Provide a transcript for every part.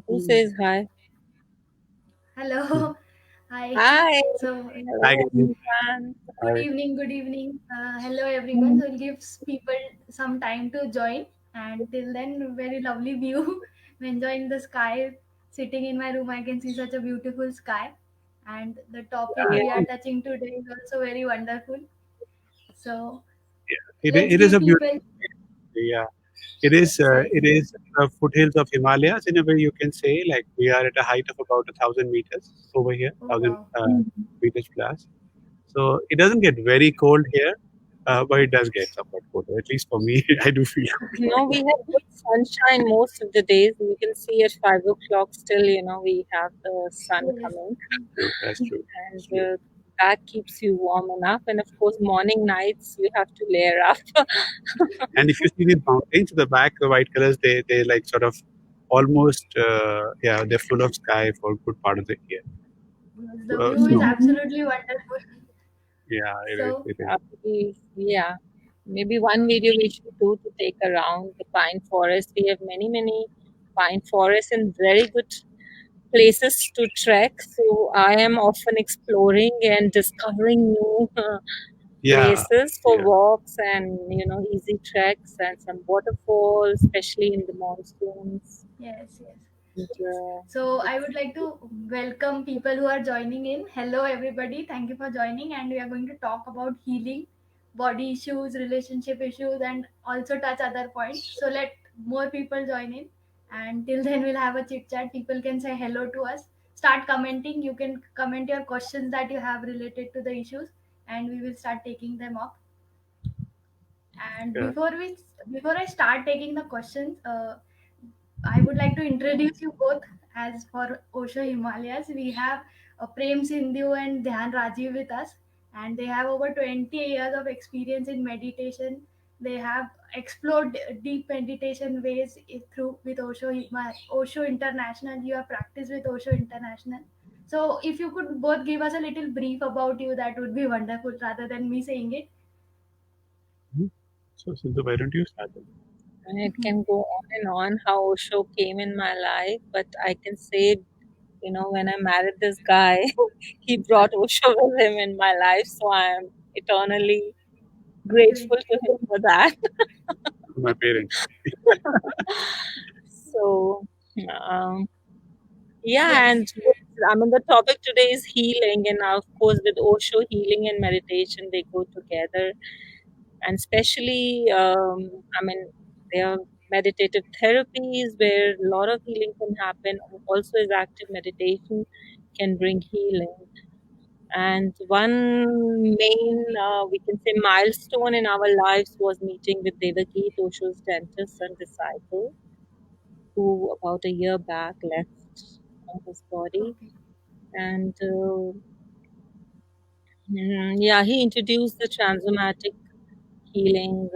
Who says hi? Hello. Hi. Hi. So, Hi, Hello, guys. everyone. good Hi. evening. Good evening. Hello, everyone. So, it gives people some time to join. And till then, very lovely view. Enjoying the sky. Sitting in my room, I can see such a beautiful sky. And the topic Yeah, Yeah. we are touching today is also very wonderful. So, let's it is give a beautiful. people. Yeah, it is. It Exactly. is foothills of Himalayas. In a way, you can say like we are at a height of about 1,000 meters over here, Oh, thousand wow. Mhm. meters plus. So it doesn't get very cold here, but it does get somewhat colder. At least for me, I do feel No, we have good sunshine most of the days. You can see at 5 o'clock still, we have the sun Yes. coming, true. That's true. and That's true. that keeps you warm enough. And of course, morning, nights, you have to layer up. And if you see the mountains at the back, the white colors, they like sort of almost yeah, they're full of sky for a good part of the year. The view is Snow. absolutely wonderful. Yeah, it is. So, It is. Yeah, maybe one video we should do to take around the pine forest. We have many, many pine forests and very good places to trek. So I am often exploring and discovering new Yeah, places for yeah. walks and easy treks and some waterfalls, especially in the monsoons. yes, yes. And, Yes. So I would it's like to welcome people who are joining in. Hello, everybody. Thank you for joining. And we are going to talk about healing, body issues, relationship issues, and also touch other points. So let more people join in. And till then, we'll have a chit chat. People can say hello to us. Start commenting. You can comment your questions that you have related to the issues, and we will start taking them up. And Yeah. before I start taking the questions, I would like to introduce you both. As for OSHO Himalayas, we have Prem Sindhu and Dhyan Rajiv with us, and they have over 20 years of experience in meditation. They have explored deep meditation ways through with OSHO International. You have practiced with OSHO International. So, if you could both give us a little brief about you, that would be wonderful rather than me saying it. Mhm. So, Sindhu, why don't you start? and it can go on and on how Osho came in my life, but I can say, when I married this guy, he brought Osho with him in my life, so I am eternally grateful Great. to him for that. My parents. So, um, yeah, Yes. and the topic today is healing, and of course, with Osho, healing and meditation they go together, and especially, there are meditative therapies where a lot of healing can happen. Also, is active meditation can bring healing. And one main, we can say, milestone in our lives was meeting with Devagit, Osho's dentist and disciple, who about a year back left his body. Okay. And yeah, he introduced the transsomatic healing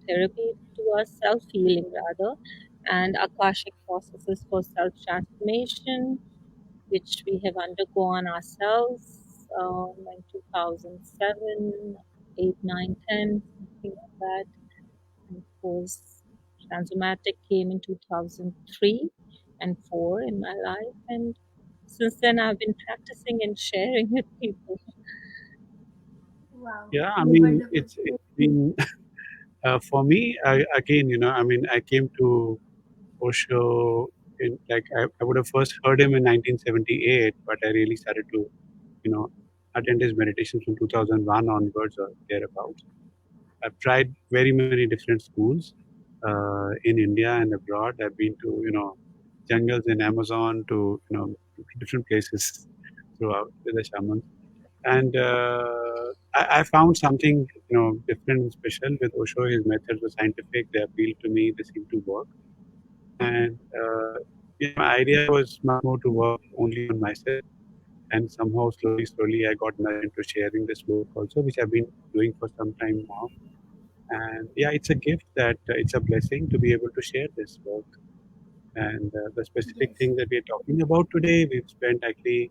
therapy to us, self healing rather, and Akashic processes for self transformation, which we have undergone ourselves in 2007, 8, 9, 10, something like that. And of course, Transformatic came in 2003 and 4 in my life. And since then, I've been practicing and sharing with people. Wow. Yeah, I mean, Wonderful. it's been for me. Again, I mean, I came to Osho in like I would have first heard him in 1978, but I really started to, you know, attend his meditations from 2001 onwards or thereabouts. I've tried very many different schools in India and abroad. I've been to jungles in Amazon to different places throughout with the shamans, and I found something different and special with Osho. His methods were scientific. They appealed to me. They seemed to work, and my idea was much more to work only on myself. And somehow, slowly, I got nudged into sharing this work also, which I've been doing for some time now. And yeah, it's a gift that it's a blessing to be able to share this work. And the specific Yes. thing that we're talking about today, we've spent actually,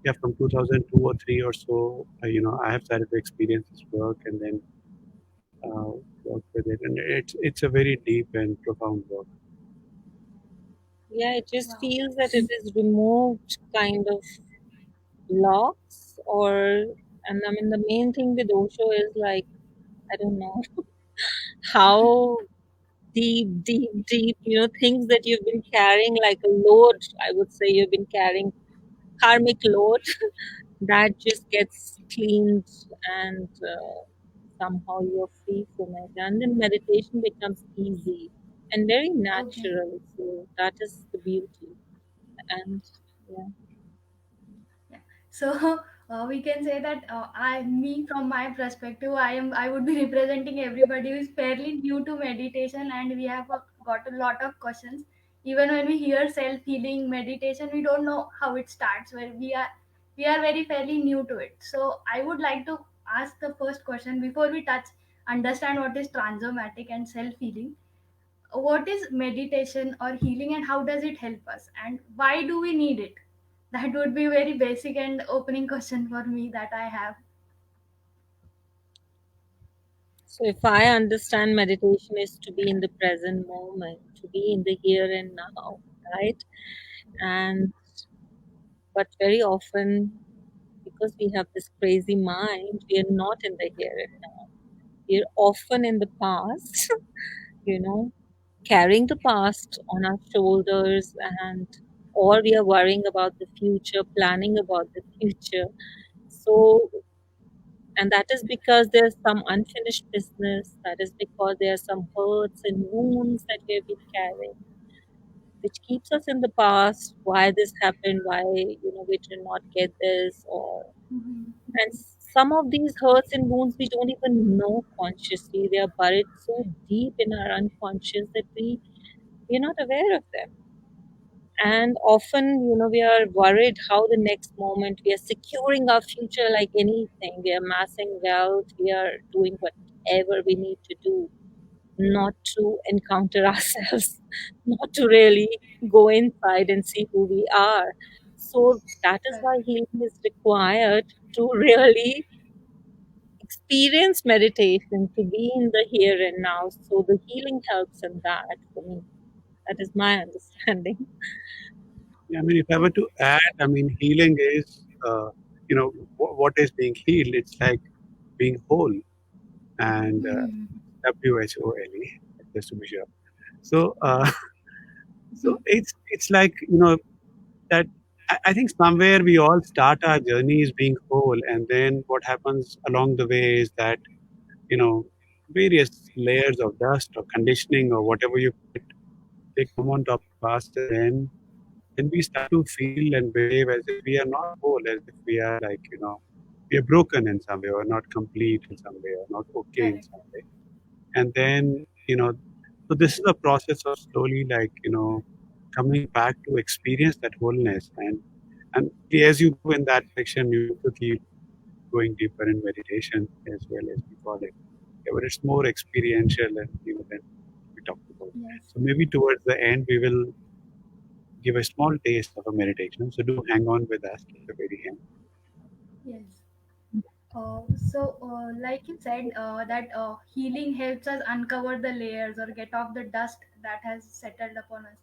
yeah, from 2002 or three or so, I have started to experience this work and then work with it. And it's a very deep and profound work. Yeah, it just Wow. feels that it is removed kind of blocks, or, and I mean, the main thing with Osho is like, I don't know how deep, things that you've been carrying like a load, I would say you've been carrying karmic load that just gets cleaned, and somehow you're free from it. And then meditation becomes easy and very Okay. natural. So that is the beauty. And yeah. Yeah. So we can say that me from my perspective, I would be representing everybody who is fairly new to meditation, and we have got a lot of questions. Even when we hear self healing meditation, we don't know how it starts. Where we are very fairly new to it. So I would like to ask the first question before we touch understand what is transsomatic and self healing. What is meditation or healing, and how does it help us, and why do we need it? That would be very basic and opening question for me that I have. So if I understand, meditation is to be in the present moment, to be in the here and now, right? And but very often, because we have this crazy mind, we are not in the here and now. We are often in the past, you know, carrying the past on our shoulders, and or we are worrying about the future, planning about the future. So, and that is because there's some unfinished business, that is because there are some hurts and wounds that we have been carrying, which keeps us in the past. Why this happened, why, we did not get this, or, Mhm. and some of these hurts and wounds we don't even know consciously. They are buried so deep in our unconscious that we're not aware of them. And often, we are worried how the next moment, we are securing our future like anything. We are amassing wealth, we are doing whatever we need to do, not to encounter ourselves, not to really go inside and see who we are. So that is Correct. why healing is required, to really experience meditation, to be in the here and now. So the healing helps in that for me. That is my understanding. Yeah, I mean, if I were Yes. to add, I mean, healing is, what is being healed? It's like being whole, and Mhm. WHOLE, just to be sure. So, so it's like, that I think somewhere we all start our journeys being whole, and then what happens along the way is that, you know various layers of dust or conditioning or whatever they come on top of us, and then we start to feel and behave as if we are not whole, as if we are like, we are broken in some way, or not complete in some way, or not okay in Correct. some way. And then, so this is a process of slowly, like, coming back to experience that wholeness. And as you go in that direction, you have to keep going deeper in meditation, as well, as we call it. Yeah, but it's more experiential, and than we talked about. Yes. So maybe towards the end, we will give a small taste of a meditation. So do hang on with us till the very end. Yes. Like you said, that healing helps us uncover the layers or get off the dust that has settled upon us.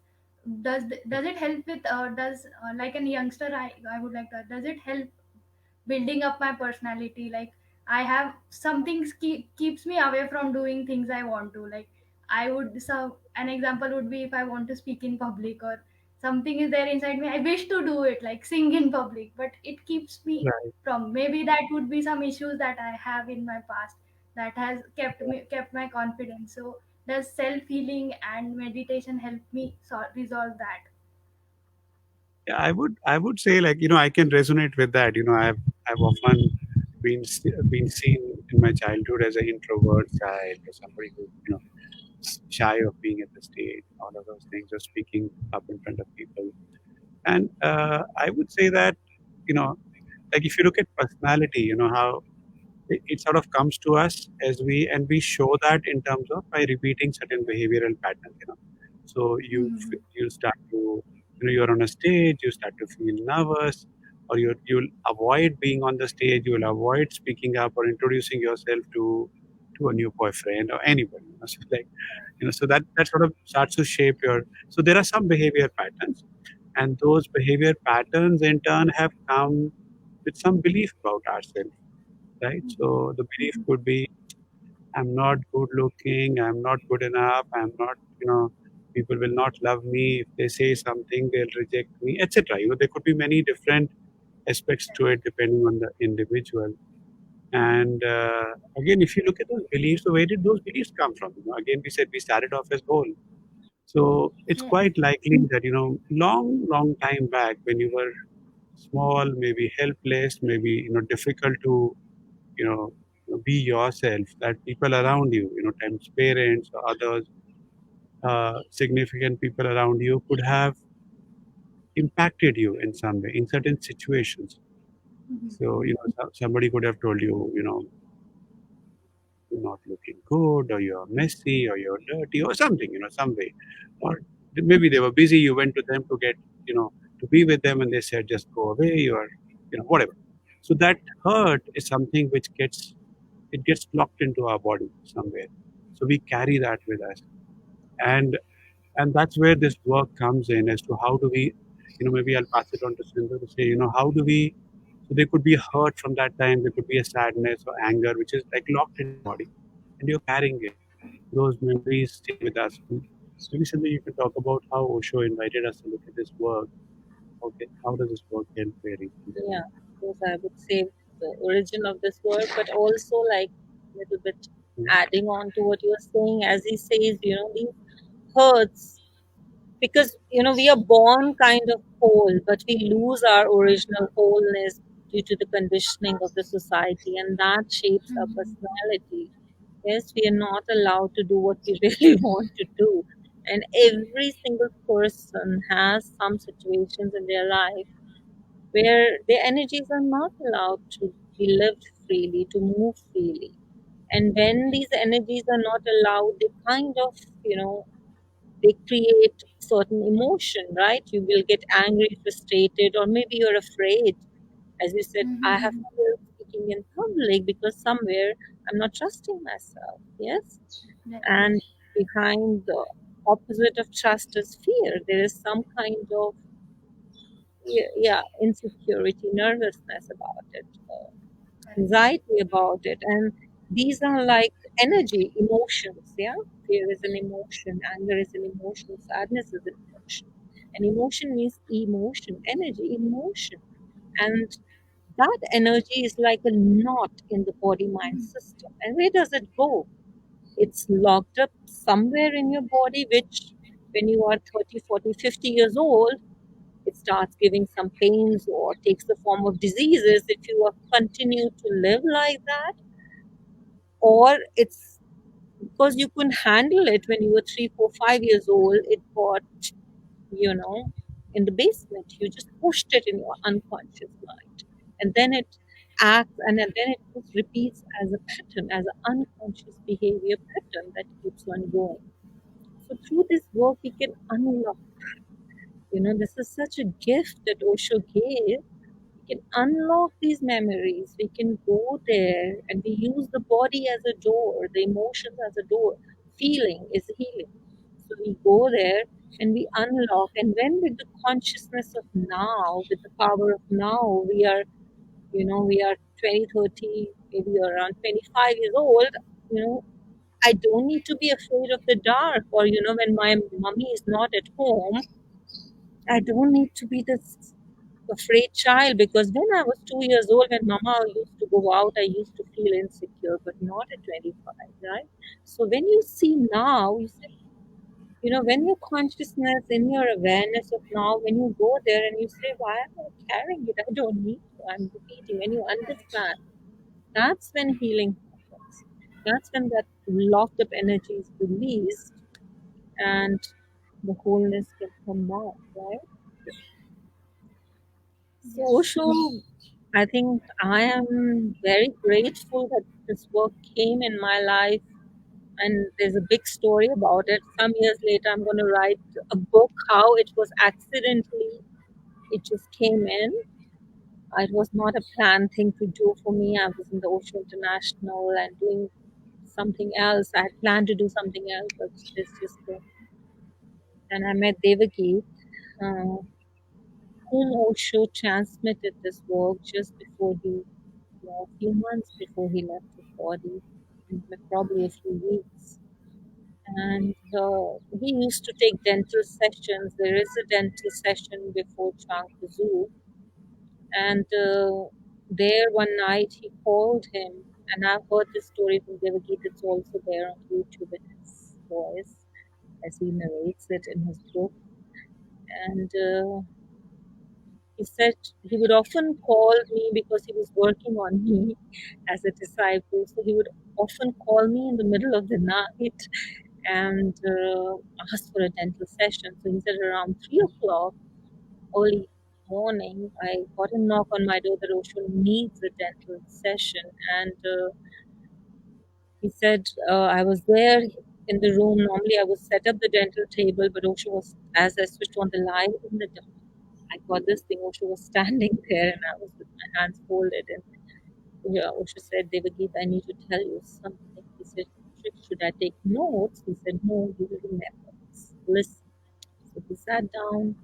Does it help with does like a youngster? I would like to. Does it help building up my personality? Like I have something keeps me away from doing things I want to. Like I would, so an example would be if I want to speak in public, or something is there inside me, I wish to do it, like sing in public, but it keeps me Right. from. Maybe that would be some issues that I have in my past that has kept my confidence. So does self healing and meditation help me resolve that? Yeah, I would say, like, I can resonate with that. I've often been seen in my childhood as an introvert child, or somebody who, shy of being at the stage, all of those things, or speaking up in front of people. And I would say that, you know like, if you look at personality, how it sort of comes to us as we show that in terms of by repeating certain behavioral patterns. So Mm-hmm. you'll start to, you're on a stage, you start to feel nervous, or you'll avoid being on the stage, you'll avoid speaking up or introducing yourself to to a new boyfriend or anybody. So like, so that sort of starts to shape your. So there are some behavior patterns, and those behavior patterns in turn have come with some belief about ourselves, right? So the belief could be, I'm not good looking, I'm not good enough, I'm not, people will not love me. If they say something, they'll reject me, etc. There could be many different aspects to it depending on the individual. And again, if you look at those beliefs, so where did those beliefs come from? Again, we said we started off as whole. So it's Yes. quite likely that, long, long time back when you were small, maybe helpless, maybe, difficult to, you know, be yourself, that people around you, times parents or others, significant people around you could have impacted you in some way in certain situations. So, somebody could have told you, you're not looking good, or you're messy, or you're dirty, or something, some way. Or maybe they were busy, you went to them to get, to be with them, and they said, just go away, or, whatever. So that hurt is something which gets locked into our body somewhere. So we carry that with us. And that's where this work comes in as to how do we, maybe I'll pass it on to Sindhu to say, how do we, so there could be a hurt from that time, there could be a sadness or anger, which is like locked in your body, and you're carrying it. Those memories stay with us. Maybe Sindhu, you can talk about how Osho invited us to look at this work. Okay, how does this work help very Yeah, of course, I would say the origin of this word, but also like a little bit adding on to what you're saying, as he says, these hurts, because we are born kind of whole, but we lose our original wholeness due to the conditioning of the society, and that shapes our personality. Yes, we are not allowed to do what we really want to do, and every single person has some situations in their life where their energies are not allowed to be lived freely, to move freely. And when these energies are not allowed, they kind of, they create certain emotion, right? You will get angry, frustrated, or maybe you're afraid. As you said, I have fear of speaking in public because somewhere I'm not trusting myself. Yes. And Yes. behind the opposite of trust is fear. There is some kind of, yeah, insecurity, nervousness about it, Correct. anxiety about it. And these are like energy, emotions. Yeah. Fear is an emotion, anger is an emotion, sadness is an emotion. And emotion means emotion, energy, emotion. And that energy is like a knot in the body mind system. And where does it go? It's locked up somewhere in your body, which when you are 30, 40, 50 years old, it starts giving some pains or takes the form of diseases if you continue to live like that. Or it's because you couldn't handle it when you were 3, 4, 5 years old, it got, you know, in the basement. You just pushed it in your unconscious mind. And then it acts, and then it just repeats as a pattern, as an unconscious behavior pattern that keeps on going. So through this work, we can unlock. This is such a gift that Osho gave. We can unlock these memories. We can go there, and we use the body as a door, the emotions as a door. Feeling is healing. So we go there and we unlock. And when with the consciousness of now, with the power of now, we are 20, 30, maybe around 25 years old, you know, I don't need to be afraid of the dark, or, when my mommy is not at home, I don't need to be this afraid child, because when I was 2 years old, when mama used to go out, I used to feel insecure, but not at 25, right? So when you see now, you say, when your consciousness and your awareness of now, when you go there and you say, why am I carrying it? I don't need to. I'm repeating. When you understand, that's when healing happens. That's when that locked up energy is released and the wholeness can come out, right? So, Yes. Osho, I think I am very grateful that this work came in my life, and there's a big story about it. Some years later, I'm going to write a book how it was accidentally, it just came in. It was not a planned thing to do for me. I was in the Ocean International and doing something else. I had planned to do something else, but this just and I met Devaki, uh, whom Osho transmitted this work just before he, a few months before he left his body, probably a Okay. few weeks. And he used to take dental sessions. There is a dental session before Chankazu, and there one night he called him, and I've heard this story from Devagit. It's also there on YouTube in his voice as he narrates it in his book. And he said he would often call me because he was working on me as a disciple. So he would often call me in the middle of the night and ask for a dental session. So he said around 3 o'clock, early morning, I got a knock on my door that Osho needs a dental session. And he said I was there in the room. Normally, I would set up the dental table, but Osho was, as I switched on the light in the dark, I got this thing. Osho was standing there, and I was with my hands folded. And Osho said, Devagit, I need to tell you something. He said, should I take notes? He said, no, you will remember this. Listen. So he sat down.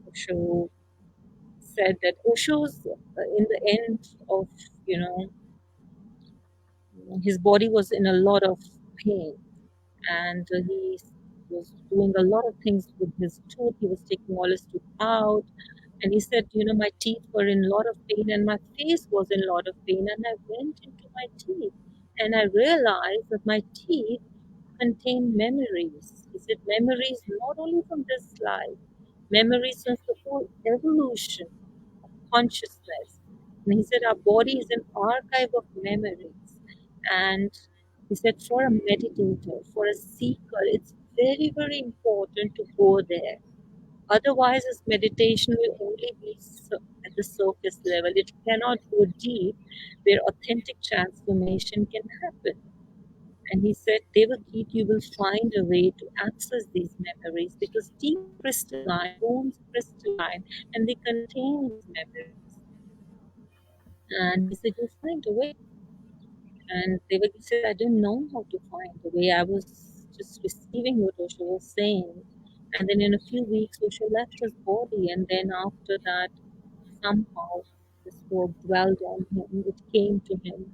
Osho said that Osho's in the end of, you know, his body was in a lot of pain, and he was doing a lot of things with his tooth. He was taking all his tooth out, and he said, my teeth were in a lot of pain, and my face was in a lot of pain, and I went into my teeth, and I realized that my teeth contain memories. He said, memories not only from this life, memories since the whole evolution consciousness. And he said, our body is an archive of memories. And he said, for a meditator, for a seeker, it's very, very important to go there. Otherwise, his meditation will only be at the surface level. It cannot go deep where authentic transformation can happen. And he said, Devagit, you will find a way to access these memories because teeth are crystalline, bones are crystalline, and they contain these memories. And he said, you'll find a way. And Devaki said, I didn't know how to find a way. I was just receiving what Osho was saying. And then in a few weeks, Osho left his body. And then after that, somehow this work dwelled on him. It came to him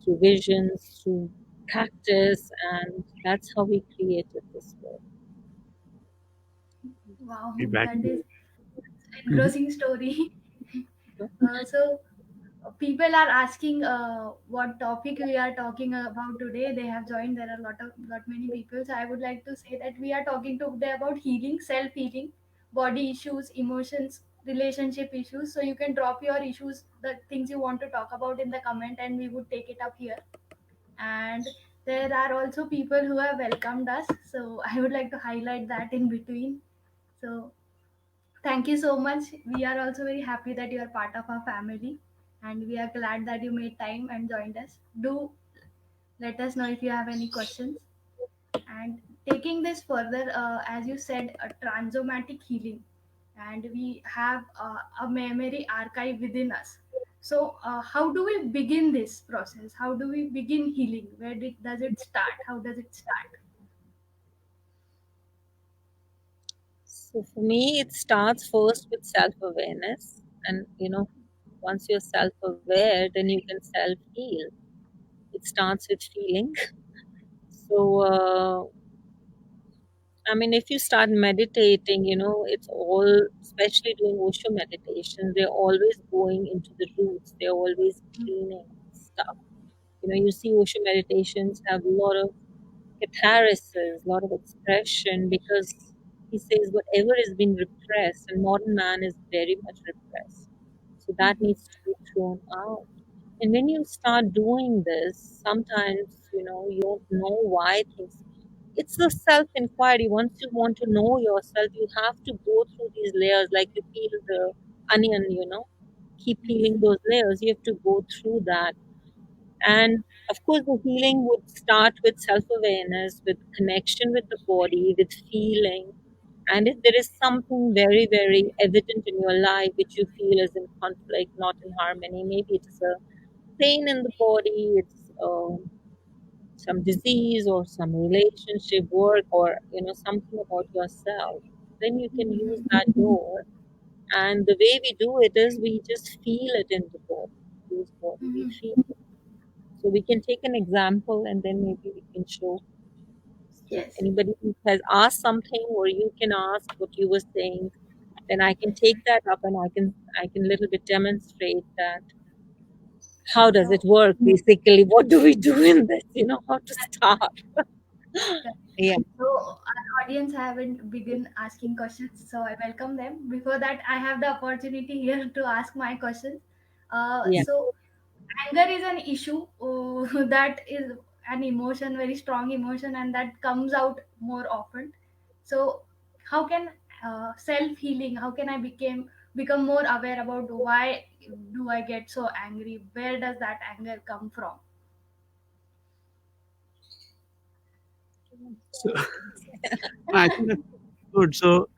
through visions, through practice. And that's how he created this work. Wow, Feedback. that is Mhm. engrossing story. So people are asking what topic we are talking about today. They have joined. There are lot many people. So I would like to say that we are talking today about healing, self healing, body issues, emotions, relationship issues. So you can drop your issues, the things you want to talk about in the comment, and we would take it up here. And there are also people who have welcomed us. So I would like to highlight that in between. So thank you so much. We are also very happy that you are part of our family, and we are glad that you made time and joined us. Do let us know if you have any questions. And taking this further, as you said, a transomatic healing, and we have a memory archive within us. So, how do we begin this process? How do we begin healing? Does it start? How does it start? So for me, it starts first with self awareness. And, once you're self aware, then you can self heal. It starts with feeling. So, I mean, if you start meditating, it's all, especially doing Osho meditation, they're always going into the roots, they're always cleaning stuff. You see Osho meditations have a lot of catharsis, a lot of expression because he says whatever has been repressed, and modern man is very much repressed. So that needs to be thrown out. And when you start doing this, sometimes, you don't know why things. It's a self inquiry. Once you want to know yourself, you have to go through these layers like you peel the onion, keep peeling those layers. You have to go through that. And of course, the healing would start with self awareness, with connection with the body, with feeling. And if there is something very, very evident in your life which you feel is in conflict, not in harmony, maybe it's a pain in the body, it's some disease or some relationship, work, or something about yourself, then you can use that door. And the way we do it is we just feel it in the body. Use body, we feel it. So we can take an example and then maybe we can show. So Yes. anybody who has asked something, or you can ask what you were saying, then I can take that up and I can little bit demonstrate that. How does it Oh, work basically? What do we do in this? How to start. Yeah, so our audience haven't begun asking questions, so I welcome them. Before that, I have the opportunity here to ask my questions. yeah. So anger is an issue that is an emotion, very strong emotion, and that comes out more often. So how can self healing? How can I become more aware about why do I get so angry? Where does that anger come from? So I think that's good. So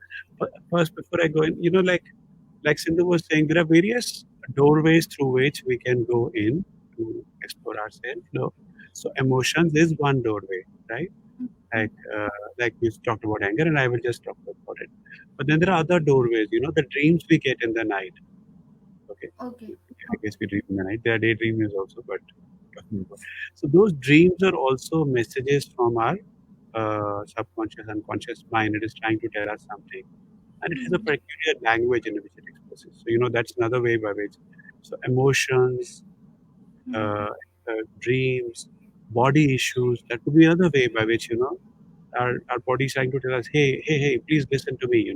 first, before I go in, like Sindhu was saying, there are various doorways through which we can go in to explore ourselves. No? So emotions is one doorway, right? Like uh, like we talked about anger, and I will just talk about it. But then there are other doorways. The dreams we get in the night. Okay, Okay. I guess we dream in the night. There are daydreamers also, but talking about. So those dreams are also messages from our subconscious, unconscious mind. It is trying to tell us something, and it has a Mm-hmm. peculiar language in which it expresses. So that's another way by which. So emotions, Mm-hmm. uh, dreams, body issues. That could be another way by which our body is trying to tell us, hey, hey, hey, please listen to me.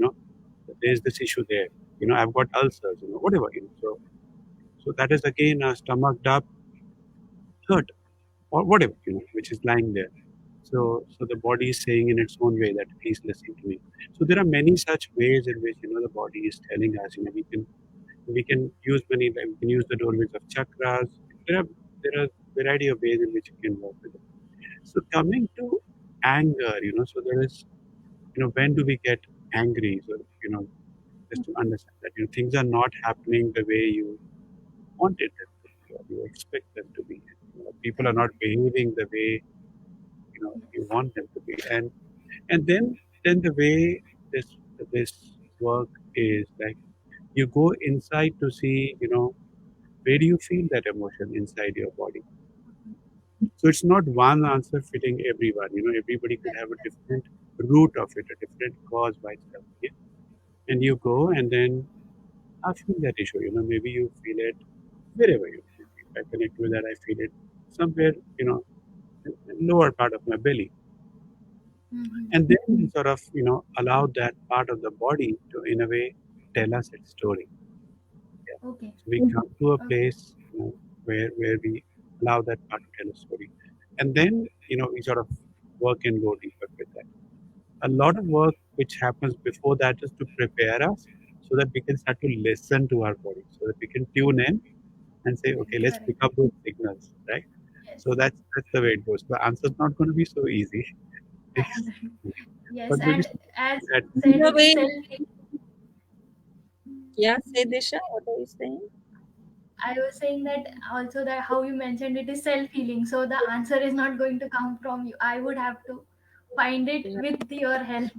There's this issue there. I've got ulcers. Whatever. So that is again a stomached up hurt or whatever. Which is lying there. So the body is saying in its own way that please listen to me. So there are many such ways in which the body is telling us. We can use many. Like, we can use the doorways of chakras. There are variety of ways in which you can work with it. So coming to anger, so there is when do we get angry? So just to understand that things are not happening the way you wanted them to be or you expect them to be. People are Correct. not behaving the way you want them to be, and then the way this work is like you go inside to see where do you feel that emotion inside your body. So it's not one answer fitting everyone. Everybody could have a different root of it, a different cause why it's happening. Yeah? And you go and then I feel that issue. Maybe you feel it wherever you feel. If I connect with that, I feel it somewhere, lower part of my belly. Mm-hmm. And then we sort of, allow that part of the body to, in a way, tell us its story. Yeah. Okay. So we come to a Okay. place, where we allow that part to tell a story. And then, we sort of work and go deeper with that. A lot of work which happens before that is to prepare us so that we can start to listen to our body, so that we can tune in and say, okay, let's pick Correct. up those signals, right? Yes. So that's the way it goes. The answer's not going to be so easy, Yes, but maybe and as that. you said, The it is way, self. yeah, say Disha, what are you saying? I was saying that also that how you mentioned it is self healing. So the answer is not going to come from you. I would have to find it Yeah. with your help.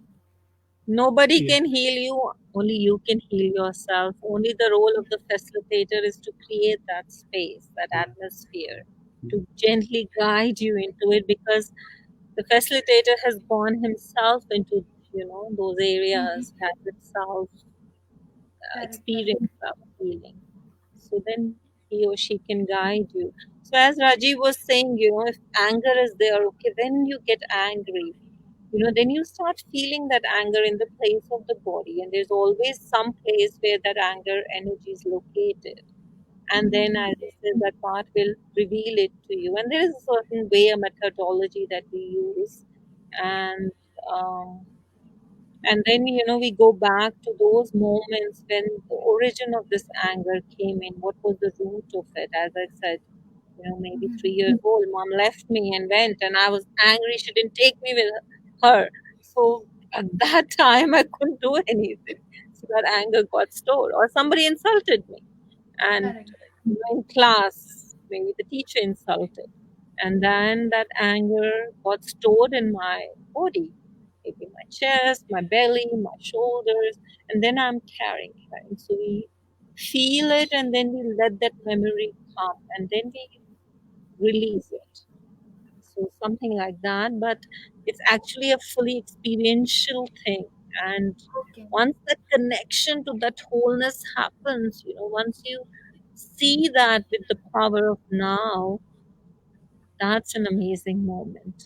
Nobody Yeah. can heal you, only you can heal yourself. Only the role of the facilitator is to create that space, that atmosphere, to gently guide you into it, because the facilitator has gone himself into those Mhm. areas, has himself Correct. Correct. experienced that healing. So then he or she can guide you. So as Rajiv was saying, if anger is there, okay, then you get angry. Then you start feeling that anger in the place of the body, and there's always some place where that anger energy is located. And then, Mm-hmm. as I said, that part will reveal it to you. And there is a certain way, a methodology that we use, and um, then we go back to those moments when the origin of this anger came in. What was the root of it? As I said, maybe Mm-hmm. 3 years old, mom left me and went, and I was angry. She didn't take me with her. So at that time, I couldn't do anything. So that anger got stored. Or somebody insulted me. And Correct. in class, maybe the teacher insulted. And then that anger got stored in my body, maybe my chest, my belly, my shoulders, and then I'm carrying. So we feel it and then we let that memory come and then we release it. So something like that, but it's actually a fully experiential thing. And Okay. once that connection to that wholeness happens, once you see that with the power of now, that's an amazing moment.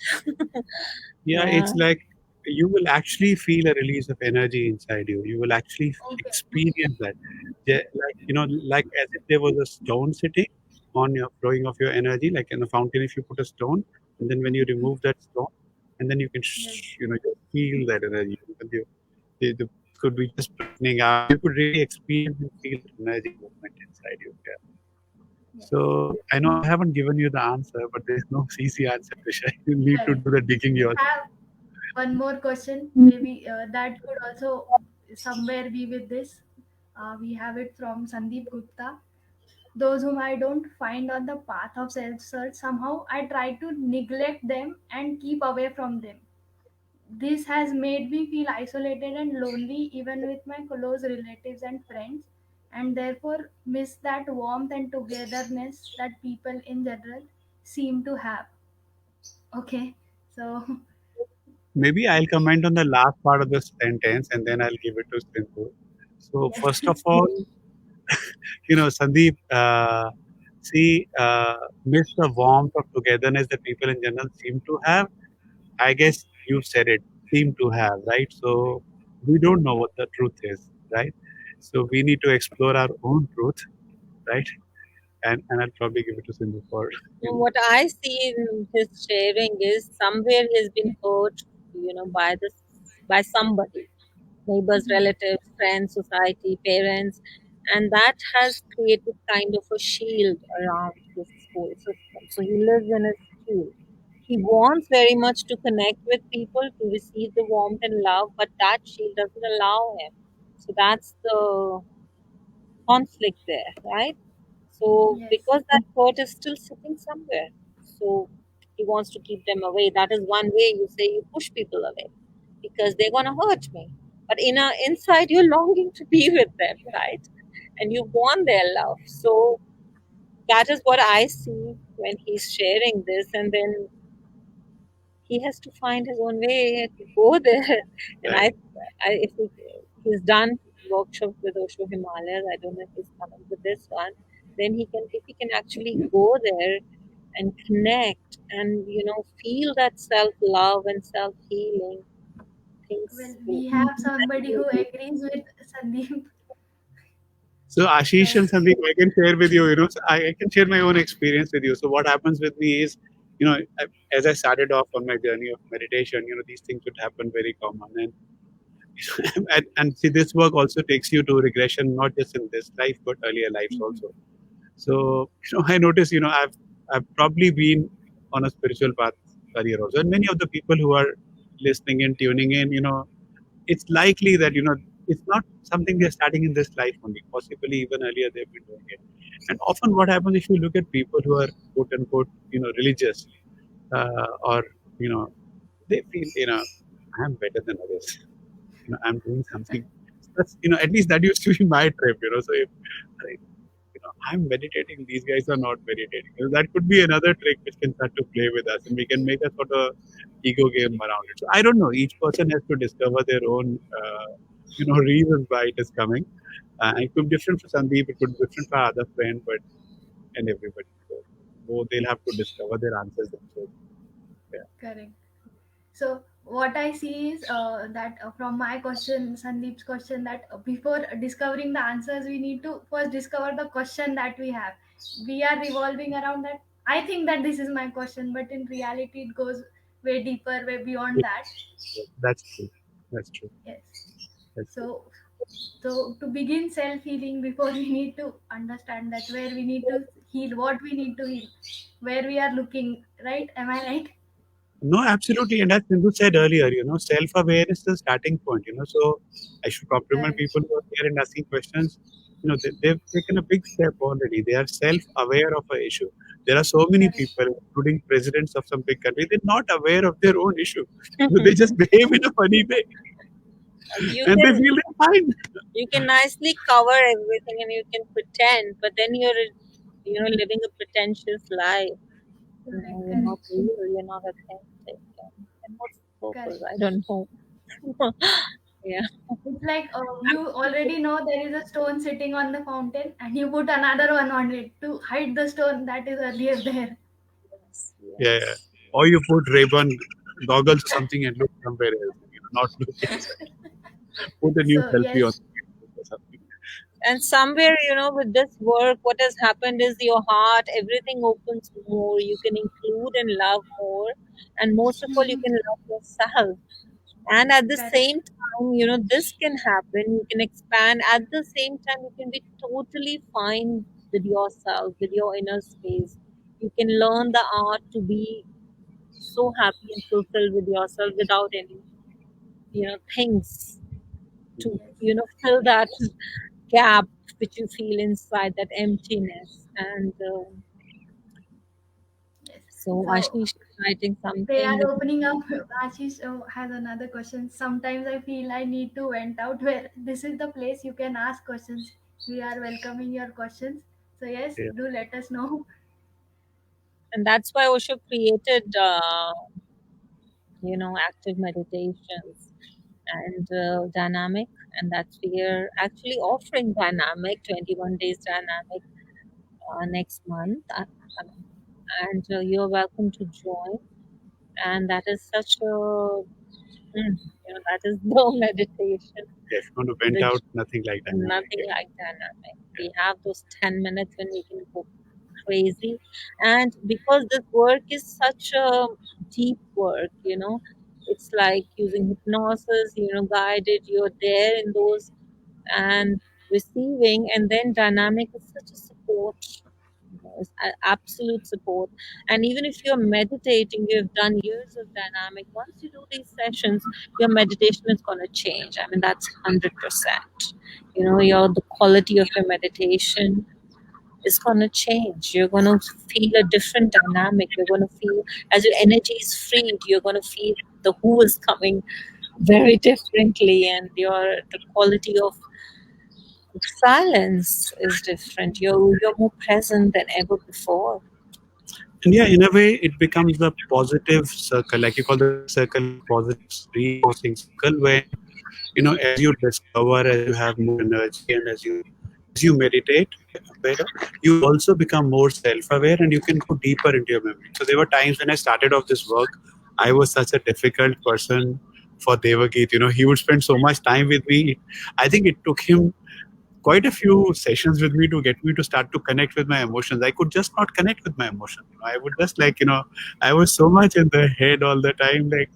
Yeah, Yeah. it's like you will actually feel a release of energy inside you. You will actually Okay. experience that. Like, like as if there was a stone sitting on your flowing of your energy, like in a fountain. If you put a stone, and then when you remove that stone, and then you can, Yes. you feel that energy. The could be just brightening up. You could really experience and feel that energy movement inside you. Yeah. Yes. So I know I haven't given you the answer, but there's no easy answer to share. You need to Correct. do the digging We yourself. have one more question. Maybe that could also somewhere be with this. We have it from Sandeep Gupta. Those whom I don't find on the path of self search, somehow I try to neglect them and keep away from them. This has made me feel isolated and lonely, even with my close relatives and friends, and therefore miss that warmth and togetherness that people in general seem to have. Okay, so Maybe I'll comment on the last part of the sentence and then I'll give it to Sindhu. So yes, first of all, Sandeep, miss the warmth of togetherness that people in general seem to have. I guess you said it, seem to have, right? So we don't know what the truth is, right? So we need to explore our own truth, right? And I'll probably give it to Sindhu for, So what I see in his sharing is somewhere he has been hurt, by somebody, neighbors, relatives, friends, society, parents, and that has created kind of a shield around his whole system. So he lives in his shield. He wants very much to connect with people, to receive the warmth and love, but that shield doesn't allow him. So that's the conflict there, right? So yes, because that hurt is still sitting somewhere, so he wants to keep them away. That is one way you say you push people away because they're gonna hurt me. But inside you're longing to be with them, right? And you want their love. So that is what I see when he's sharing this, and then he has to find his own way to go there. And right? if he's done workshop with OSHO Himalayas, I don't know if he's coming with this one. Then if he can actually go there and connect and feel that self love and self healing, well, things will we have somebody who agrees with Sandeep. So Ashish So and Sandeep, I can share with you, so I can share my own experience with you. So what happens with me is, as I started off on my journey of meditation, these things would happen very common. And see, this work also takes you to regression, not just in this life, but earlier lives also. So, I notice, I've probably been on a spiritual path earlier also. And many of the people who are listening and tuning in, it's likely that it's not something they're starting in this life only. Possibly even earlier they've been doing it. And often, what happens if you look at people who are quote unquote religious, or you know they feel I'm better than others. I'm doing something. That's at least that used to be my trip. So if like, I'm meditating, these guys are not meditating. That could be another trick which can start to play with us, and we can make a sort of ego game around it. So I don't know. Each person has to discover their own, reasons why it is coming. It could be different for Sandeep. It could be different for other friend, but and everybody. So they'll have to discover their answers themselves. Yeah. correct. So what I see is that from my question, Sandeep's question, that before discovering the answers, we need to first discover the question that we have. We are revolving around that. I think that this is my question, but in reality, it goes way deeper, way beyond that. That's true. That's true. Yes. That's true. So, so to begin self healing, before we need to understand that where we need to heal, what we need to heal, where we are looking. Right? Am I right? No, absolutely. And as Sindhu said earlier, self awareness is the starting point. So I should compliment Correct. people who are here and asking questions. They've taken a big step already. They are self aware of a issue. There are so many Correct. people, including presidents of some big country, they're not aware of their own issue. They just behave in a funny way, You and they can feel they're fine. nicely cover everything and you can pretend, but then you're living a pretentious life. Correct. You're not Correct. real, you're not authentic. And what's the purpose? Correct. I don't know. Yeah. It's like you already know there is a stone sitting on the fountain, and you put another one on it to hide the stone that is earlier there. Yes, Yeah, yeah. yes. Or you put Ray-Ban goggles or something and look somewhere else, not look inside. Put a new So selfie on yes, or something. And somewhere, with this work, what has happened is your heart, everything opens more. You can include and love more. And most of all, you can love yourself. And at the correct. same time, this can happen. You can expand. At the same time, you can be totally fine with yourself, with your inner space. You can learn the art to be so happy and fulfilled with yourself without any, things to, Yes. fill that gap which you feel inside, that emptiness. And Yes. so So Ashish is writing they something. are opening up. Ashish has another question. Sometimes I feel I need to vent out. Where this is the place you can ask questions. We are welcoming your questions. So yes, Yeah. do let us know. And that's why Osho created, active meditations and dynamic. And that's we are actually offering dynamic 21 days dynamic next month. And you're welcome to join. And that is such a, that is the meditation Yeah, if you want to vent which out, nothing like dynamic. nothing Yeah. like dynamic. We have those 10 minutes when we can go crazy. And because this work is such a deep work, it's like using hypnosis, guided, you're there in those and receiving, and then dynamic is such a support. It's absolute support. And even if you're meditating, you've done years of dynamic, once you do these sessions, your meditation is going to change. I mean, that's 100%. The quality of your meditation is going to change. You're going to feel a different dynamic. You're going to feel, as your energy is freed, you're going to feel the who is coming very differently, and the quality of silence is different. You're more present than ever before. And yeah, in a way, it becomes a positive circle, like you call the next circle is positive reinforcing circle, when as you discover, as you have more energy, and as you meditate better, you also become more self-aware, and you can go deeper into your memory. So there were times when I started off this work, I was such a difficult person for Devagit. He would spend so much time with me. I think it took him quite a few sessions with me to get me to start to connect with my emotions. I could just not connect with my emotions. I would just I was so much in the head all the time. Like,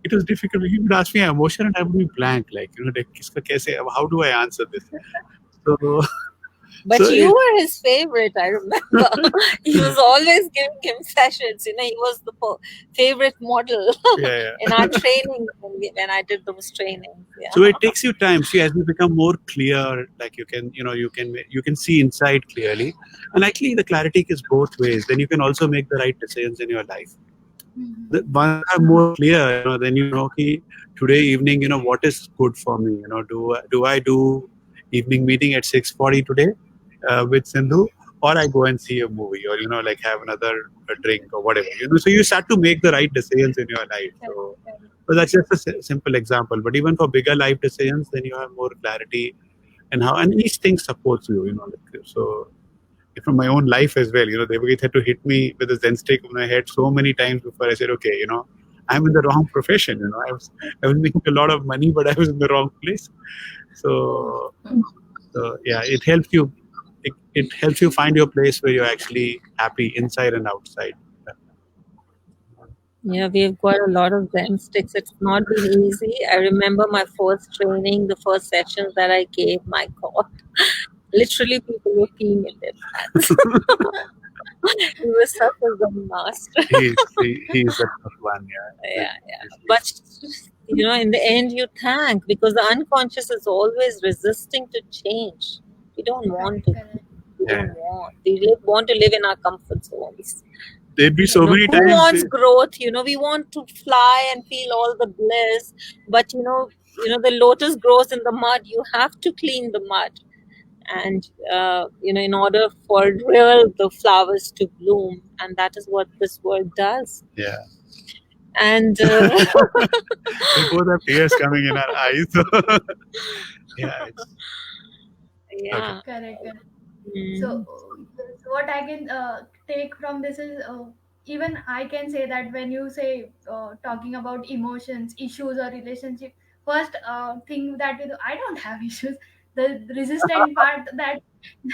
it was difficult. He would ask me an emotion and I would be blank. Like, kiska kaise, how do I answer this? So, But so you were his favorite, I remember. He was always giving him sessions. He was the favorite model yeah, in yeah. our training when I did those trainings. Yeah. So it takes you time. See, as you become more clear, like you can see inside clearly, and actually the clarity is both ways. Then you can also make the right decisions in your life. Once you are more clear, then ki today evening, what is good for me. Do I do evening meeting at 6:40 today with Sindhu, or I go and see a movie, or like have another drink or whatever. So you start to make the right decisions in your life. Correct, correct. So that's just a simple example. But even for bigger life decisions, then you have more clarity, and each thing supports you. So from my own life as well. Devagit had to hit me with a Zen stick on my head so many times before I said, okay, I'm in the wrong profession. I was making a lot of money, but I was in the wrong place. Oh, So yeah, it helps you. It helps you find your place where you're actually happy inside and outside. Yeah, we've got a lot of Zen sticks. It's not been easy. I remember my first training, the first sessions that I gave, my God. Literally, people were peeing in their pants. He was such a Zen master. He's a tough one, yeah. Yeah, yeah. But in the end, you thank, because the unconscious is always resisting to change. We don't correct, want to. correct. We Yeah. don't want. We want to live in our comfort zones. There'd be so many Who times. wants growth? We want to fly and feel all the bliss, but the lotus grows in the mud. You have to clean the mud, and in order for real the flowers to bloom, and that is what this world does. Yeah. And We both have tears coming in our eyes. Yeah. yeah. Correct, correct. So, Mm. so what I can take from this is, even I can say that when you say talking about emotions, issues, or relationship, first thing that I don't have issues. The resistant part, that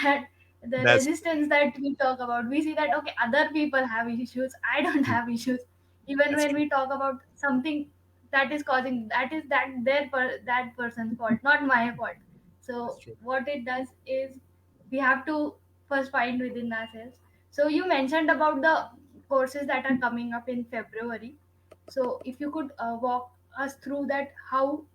the That's resistance that we talk about, we see that okay, other people have issues. I don't have issues. Even that's when true. we talk about something that is causing, that person's fault, not my fault. That's So true. what it does is we have to first find within ourselves. So you mentioned about the courses that are coming up in February. So if you could walk us through that, how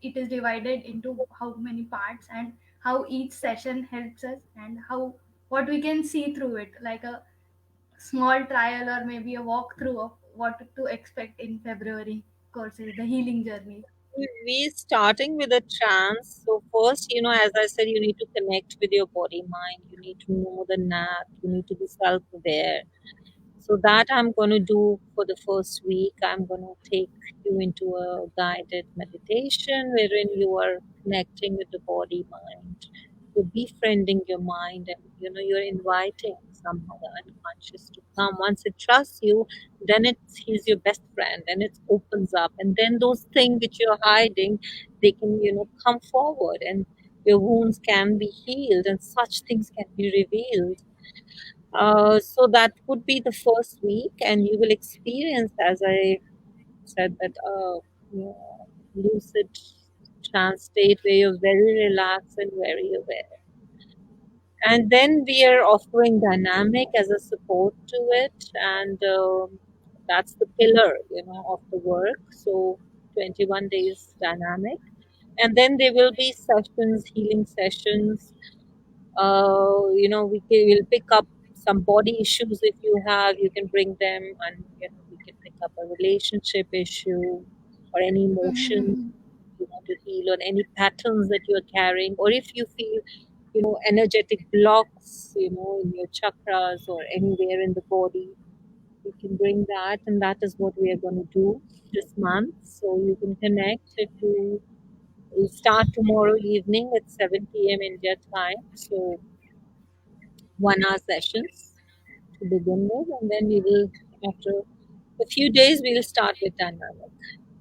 it is divided into how many parts, and how each session helps us, and how what we can see through it, like a small trial or maybe a walkthrough of what to expect in February courses, the healing journey. We starting with a trance. So first, as I said, you need to connect with your body mind. You need to know the nap. You need to be self-aware. So that I'm going to do for the first week. I'm going to take you into a guided meditation wherein you are connecting with the body mind. You're befriending your mind, and you're inviting somehow the unconscious to come. Once it trusts you, then he's your best friend, and it opens up, and then those things which you're hiding, they can come forward, and your wounds can be healed, and such things can be revealed. So that would be the first week, and you will experience, as I said, that you know, lucid trance state where you're very relaxed and very aware. And then we are offering dynamic as a support to it, and that's the pillar, of the work. So 21 days dynamic, and then there will be sessions, healing sessions. We'll pick up some body issues. If you have, you can bring them, and we can pick up a relationship issue or any emotion Mm-hmm. you want to heal, or any patterns that you're carrying, or if you feel energetic blocks in your chakras or anywhere in the body, you can bring that, and that is what we are going to do this month. So you can connect. If you will start tomorrow evening at 7 p.m. India time. So 1 hour sessions to begin with, and then we will, after a few days, we will start with dynamic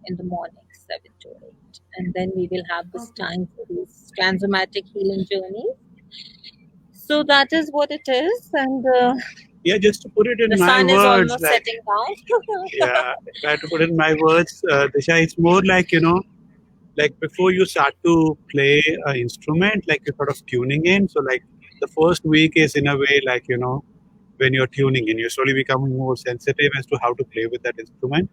in the morning, 7 to 8, and then we will have this Okay. time for these transsomatic healing journeys. So that is what it is, and Yeah, just to put it in the my sun is words, almost like, setting down. yeah, if I had to put it in my words, Disha, it's more like, like before you start to play an instrument, like you're sort of tuning in. So, like, the first week is in a way like, when you're tuning in, you're slowly becoming more sensitive as to how to play with that instrument.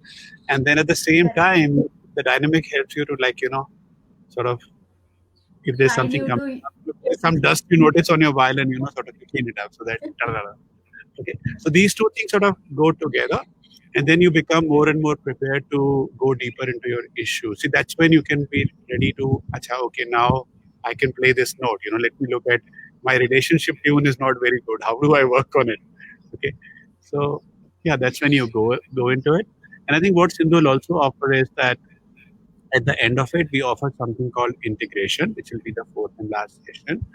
And then at the same Correct. time, the dynamic helps you to, like, sort of, if there's Guide something you coming to up, if there's some dust you notice on your violin, sort of you clean it up so that. Okay, so these two things sort of go together, and then you become more and more prepared to go deeper into your issue. See, that's when you can be ready to, acha, okay, now I can play this note. Let me look at my relationship tune is not very good. How do I work on it? Okay, so yeah, that's when you go into it. And I think what Sindhu will also offer is that at the end of it, we offer something called integration, which will be the fourth and last session.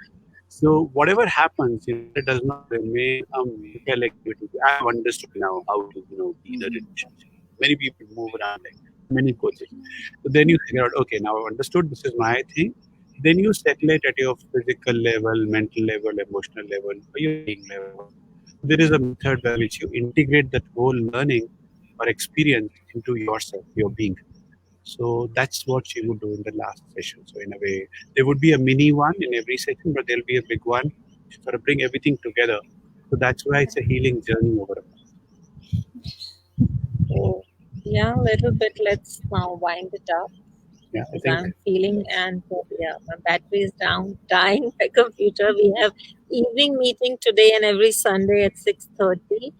So whatever happens, it does not remain a mechanical activity. I have understood now how to, be in a relationship. Many people move around like there are many coaches. So then you figure out, okay, now I've understood this is my thing. Then you settle it at your physical level, mental level, emotional level, or your being level. So there is a method by which you integrate that whole learning or experience into yourself, your being. So that's what she would do in the last session. So in a way, there would be a mini one in every session, but there'll be a big one to sort of bring everything together. So that's why it's a healing journey over a month. So yeah, a little bit. Let's now wind it up Yeah, I because think I'm feeling, and yeah, my battery is down, dying. My computer. We have evening meeting today and every Sunday at 6:30.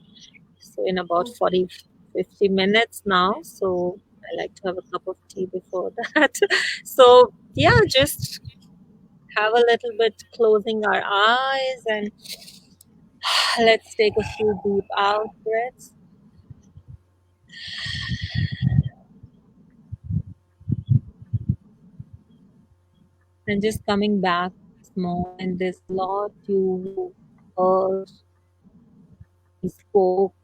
So in about Okay. 40-50 minutes now. So I like to have a cup of tea before that. So yeah, just have a little bit closing our eyes and let's take a few deep out breaths and just coming back this moment. There's a lot you heard, we spoke,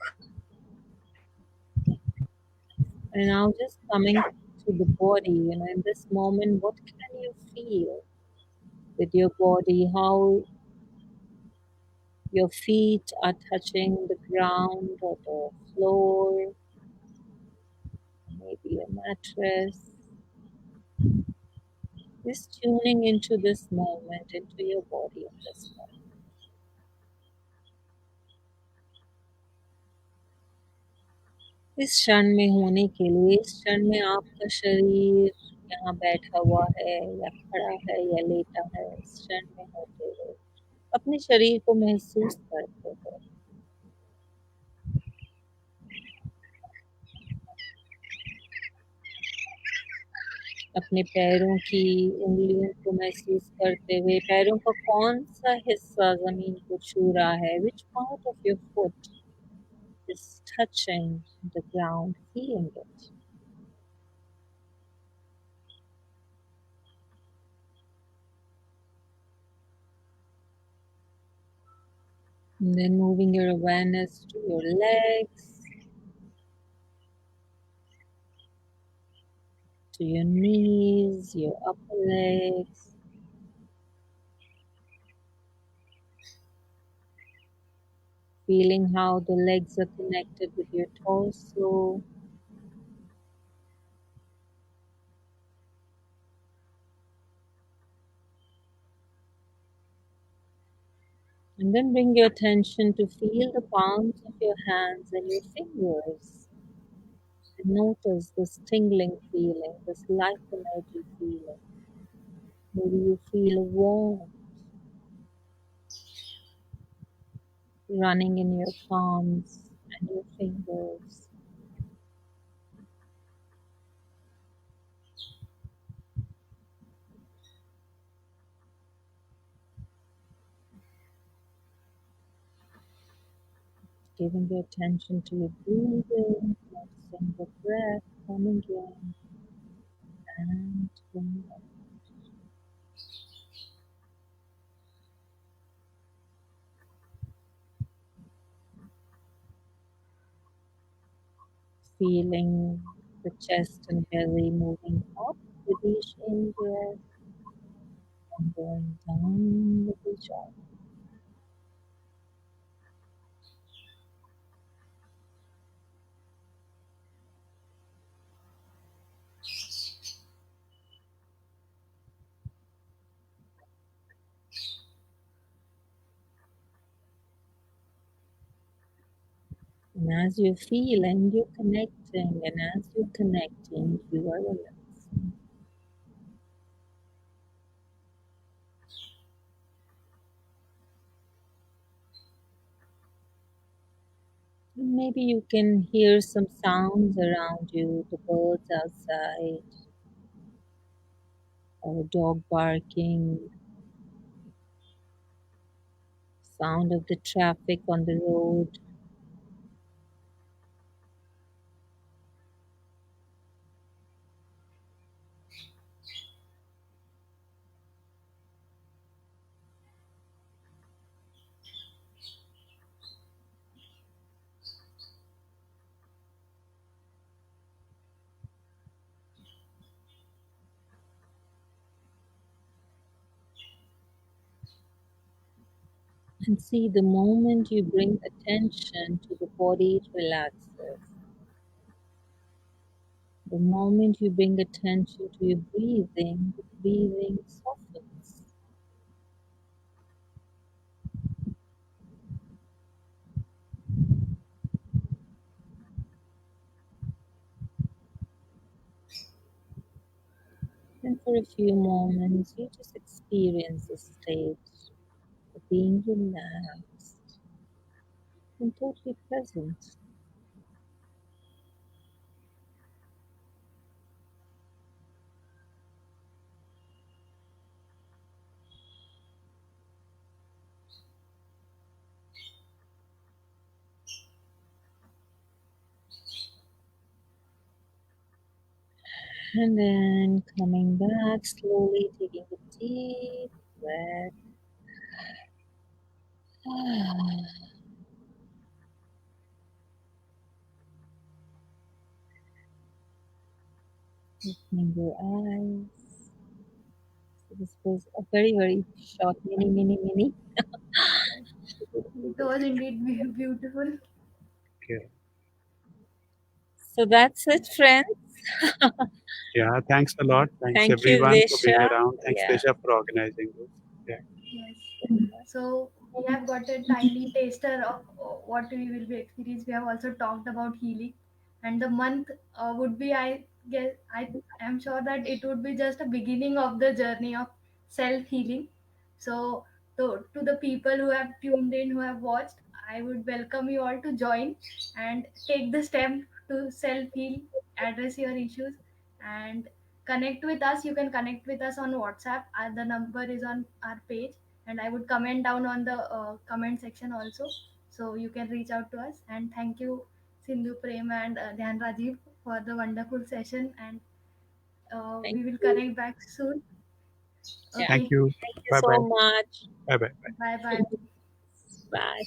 and now just coming to the body, in this moment, what can you feel with your body? How your feet are touching the ground or the floor, maybe a mattress. Just tuning into this moment, into your body in this moment. इस क्षण में होने के लिए, इस क्षण में आपका शरीर यहाँ बैठा हुआ है या खड़ा है या लेटा है, इस क्षण में होते हुए अपने शरीर को महसूस करते हुए अपने पैरों की उंगलियों को महसूस करते हुए, पैरों का कौन सा हिस्सा जमीन को छू रहा है, which part of your foot is touching the ground, feeling it. And then moving your awareness to your legs, to your knees, your upper legs, feeling how the legs are connected with your torso. And then bring your attention to feel the palms of your hands and your fingers. And notice this tingling feeling, this life energy feeling. Maybe you feel a warmth running in your palms and your fingers. Giving your attention to your breathing, noticing the breath coming in and going out. Feeling the chest and belly moving up with each in breath and going down with each out. And as you're feeling, you're connecting, and as you're connecting, you are relaxing. And maybe you can hear some sounds around you, the birds outside, or a dog barking, sound of the traffic on the road. And see, the moment you bring attention to the body, it relaxes. The moment you bring attention to your breathing, the breathing softens. And for a few moments, you just experience this state being relaxed and totally present. And then coming back slowly, taking a deep breath. Opening your eyes. So this was a very, very short, mini. It was indeed beautiful. Okay. So that's it, friends. Yeah, thanks a lot. Thanks Thank you, everyone for being Desha. around. Thanks, Yeah. Desha, for organizing this. Yeah. Yes. So we have got a tiny taster of what we will be experiencing. We have also talked about healing, and the month would be, I guess, I am sure that it would be just a beginning of the journey of self healing. So to the people who have tuned in, who have watched, I would welcome you all to join and take the step to self heal, address your issues, and connect with us. You can connect with us on WhatsApp. The number is on our page, and I would comment down on the comment section also, so you can reach out to us. And thank you, Sindhu, Prem, and Dhyan Rajiv, for the wonderful session. And Thank we will you. connect back soon. Yeah. Thank Okay. you. Thank you Bye so bye. much. Bye bye. Bye bye. Bye.